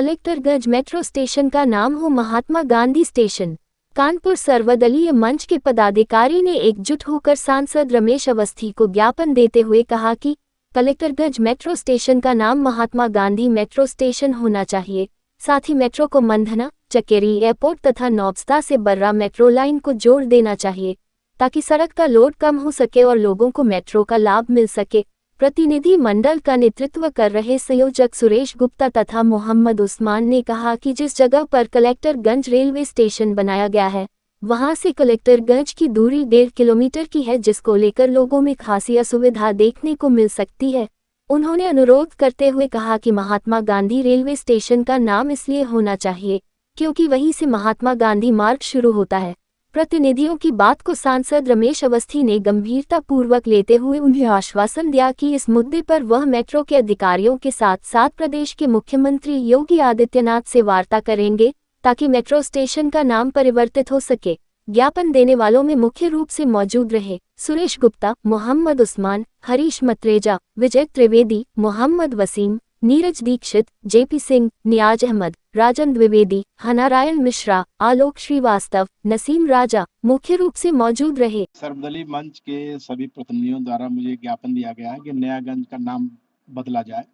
Collectorganj metro station का नाम हो महात्मा गांधी स्टेशन। कानपुर सर्वदलीय मंच के पदाधिकारी ने एकजुट होकर सांसद रमेश अवस्थी को ज्ञापन देते हुए कहा कि कलेक्टरगंज मेट्रो स्टेशन का नाम महात्मा गांधी मेट्रो स्टेशन होना चाहिए। साथ ही मेट्रो को मंधना, चकेरी एयरपोर्ट तथा नौबस्ता से बर्रा मेट्रो लाइन को जोड़ देना चाहिए ताकि सड़क का लोड कम हो सके और लोगों को मेट्रो का लाभ मिल सके। प्रतिनिधि मंडल का नेतृत्व कर रहे संयोजक सुरेश गुप्ता तथा मोहम्मद उस्मान ने कहा कि जिस जगह पर कलेक्टरगंज रेलवे स्टेशन बनाया गया है वहां से कलेक्टरगंज की दूरी 1.5 किलोमीटर की है, जिसको लेकर लोगों में खासी असुविधा देखने को मिल सकती है। उन्होंने अनुरोध करते हुए कहा कि महात्मा गांधी रेलवे स्टेशन का नाम इसलिए होना चाहिए क्योंकि वहीं से महात्मा गांधी मार्ग शुरू होता है। प्रतिनिधियों की बात को सांसद रमेश अवस्थी ने गंभीरता पूर्वक लेते हुए उन्हें आश्वासन दिया कि इस मुद्दे पर वह मेट्रो के अधिकारियों के साथ साथ प्रदेश के मुख्यमंत्री योगी आदित्यनाथ से वार्ता करेंगे ताकि मेट्रो स्टेशन का नाम परिवर्तित हो सके। ज्ञापन देने वालों में मुख्य रूप से मौजूद रहे सुरेश गुप्ता, मोहम्मद उस्मान, हरीश मतरेजा, विजय त्रिवेदी, मोहम्मद वसीम, नीरज दीक्षित, जेपी सिंह, नियाज अहमद, राजन द्विवेदी, हनारायण मिश्रा, आलोक श्रीवास्तव, नसीम राजा मुख्य रूप से मौजूद रहे। सर्वदलीय मंच के सभी प्रतिनिधियों द्वारा मुझे ज्ञापन दिया गया है कि नयागंज का नाम बदला जाए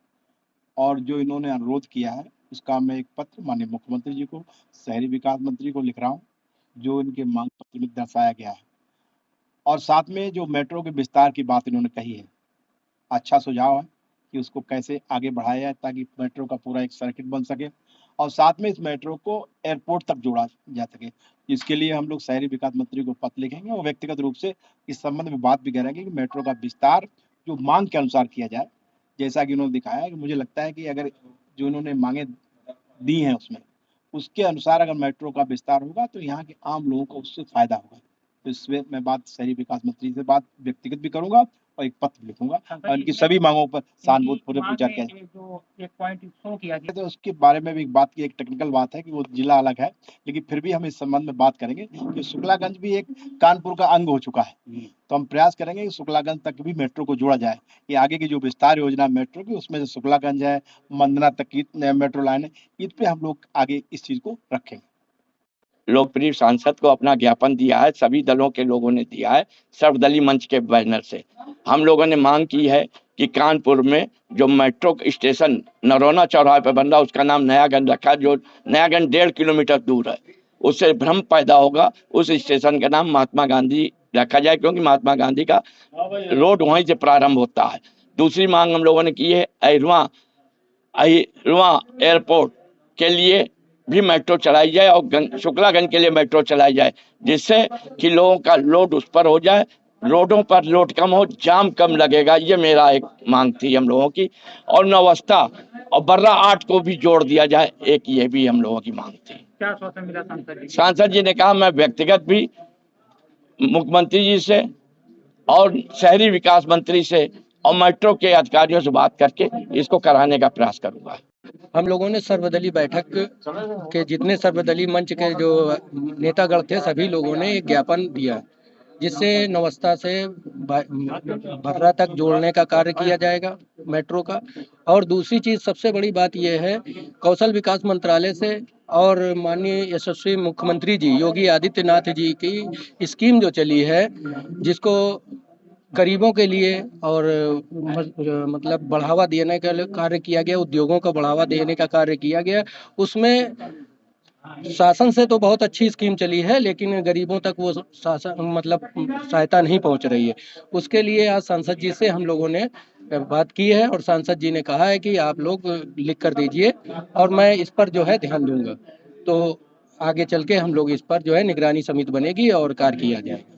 और जो इन्होंने अनुरोध किया है उसका मैं एक पत्र माननीय मुख्यमंत्री जी को, शहरी विकास मंत्री को लिख रहा हूँ, जो इनके मांग पत्र में दर्शाया गया है। और साथ में जो मेट्रो के विस्तार की बात इन्होंने कही है, अच्छा सुझाव है कि उसको कैसे आगे बढ़ाया जाए ताकि मेट्रो का पूरा एक सर्किट बन सके और साथ में इस मेट्रो को एयरपोर्ट तक जोड़ा जा सके। इसके लिए हम लोग शहरी विकास मंत्री को पत्र लिखेंगे और व्यक्तिगत रूप से इस संबंध में बात भी करेंगे कि मेट्रो का विस्तार जो मांग के अनुसार किया जाए। जैसा कि उन्होंने दिखाया है कि मुझे लगता है कि अगर जो इन्होंने मांगे दी हैं उसके अनुसार अगर मेट्रो का विस्तार होगा तो यहाँ के आम लोगों को उससे फायदा होगा। तो इसमें मैं बात शहरी विकास मंत्री से बात व्यक्तिगत भी करूंगा और एक पत्र लिखूंगा और इनकी सभी मांगों पर सहानुभूतिपूर्वक विचार किया जाए। जो एक पॉइंट शो किया गया तो उसके बारे में भी एक बात की, एक टेक्निकल बात है कि वो जिला अलग है, लेकिन फिर भी हम इस संबंध में बात करेंगे कि शुक्लागंज भी एक कानपुर का अंग हो चुका है। तो हम प्रयास करेंगे कि शुक्लागंज तक भी मेट्रो को जोड़ा जाए। ये आगे की जो विस्तार योजना मेट्रो की उसमें से शुक्लागंज है, मंदना तक की मेट्रो लाइन है, इन पे हम लोग आगे इस चीज को रखेंगे। लोकप्रिय सांसद को अपना ज्ञापन दिया है, सभी दलों के लोगों ने दिया है। सर्वदलीय मंच के बैनर से हम लोगों ने मांग की है कि कानपुर में जो मेट्रो स्टेशन नरोना चौराहे पर बन रहा है उसका नाम नयागंज रखा, जो नयागंज 1.5 किलोमीटर दूर है। उससे भ्रम पैदा होगा, उस स्टेशन का नाम महात्मा गांधी रखा जाए क्योंकि महात्मा गांधी का रोड वहीं से प्रारंभ होता है। दूसरी मांग हम लोगों ने की है अहिरवा एयरपोर्ट के लिए भी मेट्रो चलाई जाए और शुक्लागंज के लिए मेट्रो चलाई जाए, जिससे कि लोगों का लोड उस पर हो जाए, रोडों पर लोड कम हो, जाम कम लगेगा। ये मेरा एक मांग थी हम लोगों की। और नौबस्ता और बर्रा 8 को भी जोड़ दिया जाए, एक ये भी हम लोगों की मांग थी। क्या आश्वासन मिला सांसद जी? सांसद जी ने कहा मैं व्यक्तिगत भी मुख्यमंत्री जी से और शहरी विकास मंत्री से और मेट्रो के अधिकारियों से बात करके इसको कराने का प्रयास करूंगा। हम लोगों ने सर्वदलीय बैठक के जितने सर्वदलीय मंच के जो नेतागण थे सभी लोगों ने एक ज्ञापन दिया जिससे नौबस्ता से भर्रा तक जोड़ने का कार्य किया जाएगा मेट्रो का। और दूसरी चीज सबसे बड़ी बात यह है, कौशल विकास मंत्रालय से और माननीय यशस्वी मुख्यमंत्री जी योगी आदित्यनाथ जी की स्कीम जो चली है जिसको गरीबों के लिए और मतलब बढ़ावा देने का कार्य किया गया, उद्योगों को बढ़ावा देने का कार्य किया गया, उसमें शासन से तो बहुत अच्छी स्कीम चली है लेकिन गरीबों तक वो शासन मतलब सहायता नहीं पहुंच रही है। उसके लिए आज सांसद जी से हम लोगों ने बात की है और सांसद जी ने कहा है कि आप लोग लिख कर दीजिए और मैं इस पर जो है ध्यान दूंगा। तो आगे चल के हम लोग इस पर जो है निगरानी समिति बनेगी और कार्य किया जाएगा।